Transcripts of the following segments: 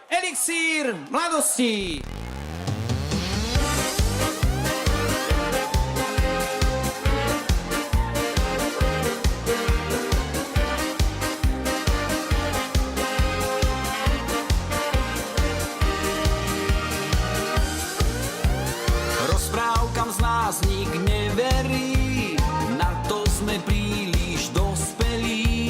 Elixír mladosti. Rozprávkam z nás nik neverí, na to sme príliš dospelí.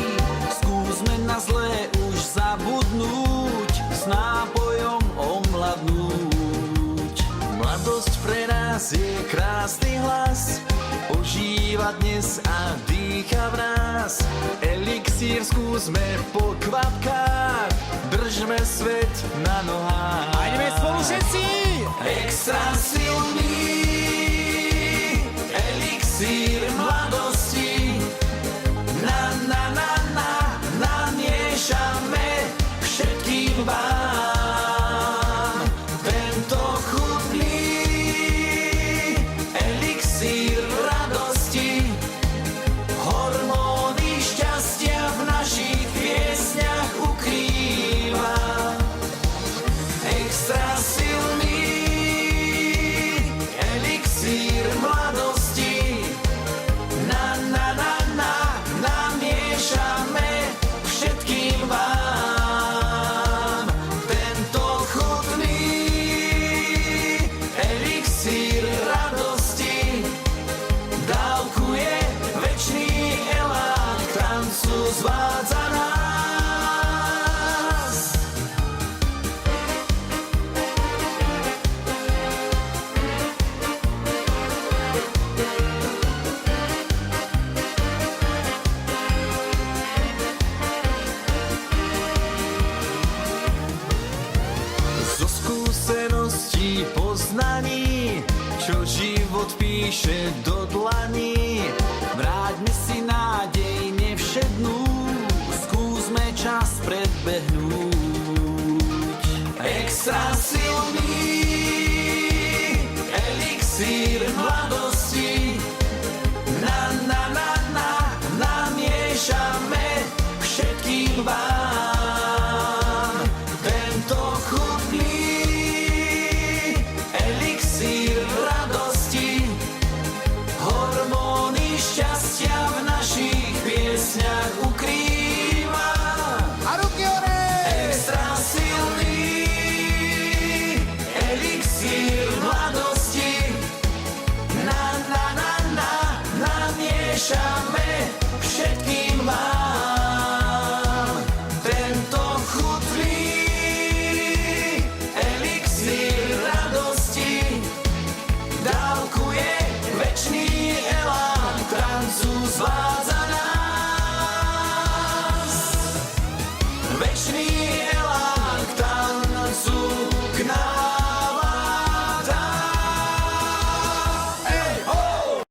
Skúsme na zlé už zabudnúť, s nápojom omladnúť. Mladosť pre nás je krásny hlas, ožíva dnes a dýcha v nás. Elixír skúsme po kvapkách, držme svet na nohách. A ideme spolu všetci! Extra silný elixír mladosti. Namiešame všetkým vám tento chutný elixír radosti. Hormóny šťastia v našich piesňach ukrýva. Extra silný elixír mladosti. Namiešame všetkým vám tento chutný elixír radosti. Dávkuje večný elán, k tancu zvádza nás. Zo skúseností poznaní, čo život píše do dlaní, vráťme si nádej nevšednú, skúsme čas predbehnúť. Extra silný elixír mladosti. Namiešame všetkým vám tento chutný elixír radosti. Hormóny šťastia v našich piesňach ukrýva. A ruky hore! Extra silný elixír mladosti. Namiešame všetkým vám tento chutný elixír radosti. Dávkuje večný elán, k tancu zvádza nás. Večný elán, k tancu k navádza. Ej, ho!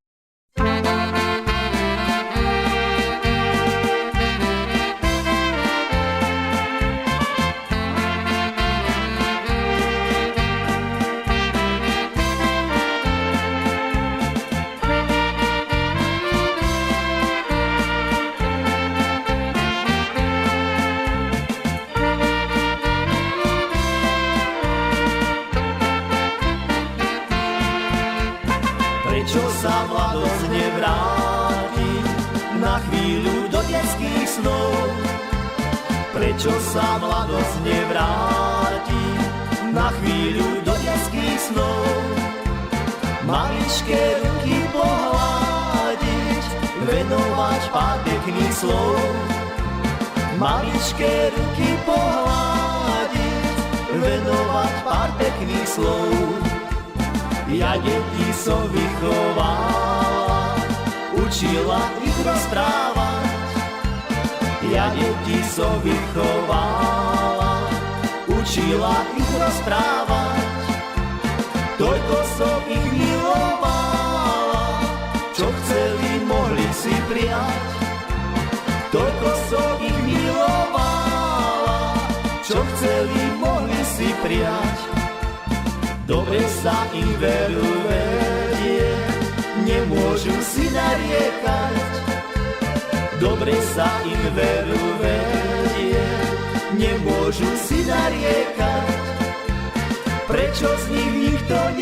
Prečo sa mladosť nevráti na chvíľu do detských snov? Prečo sa mladosť nevráti na chvíľu do detských snov? Maličké ruky pohľadiť, venovať pár pekných slov. Maličké ruky pohľadiť, venovať pár pekných slov. Ja deti som vychovala, učila ich rozprávať. Ja deti som vychovala, učila ich rozprávať. Toľko som ich milovala, čo chceli, mohli si prijať. Toľko som ich milovala, čo chceli, mohli si prijať. Dobre sa im veru vedie, nemôžu si nariekať. Dobre sa im veru vedie, nemôžu si nariekať. prečo z nich nikto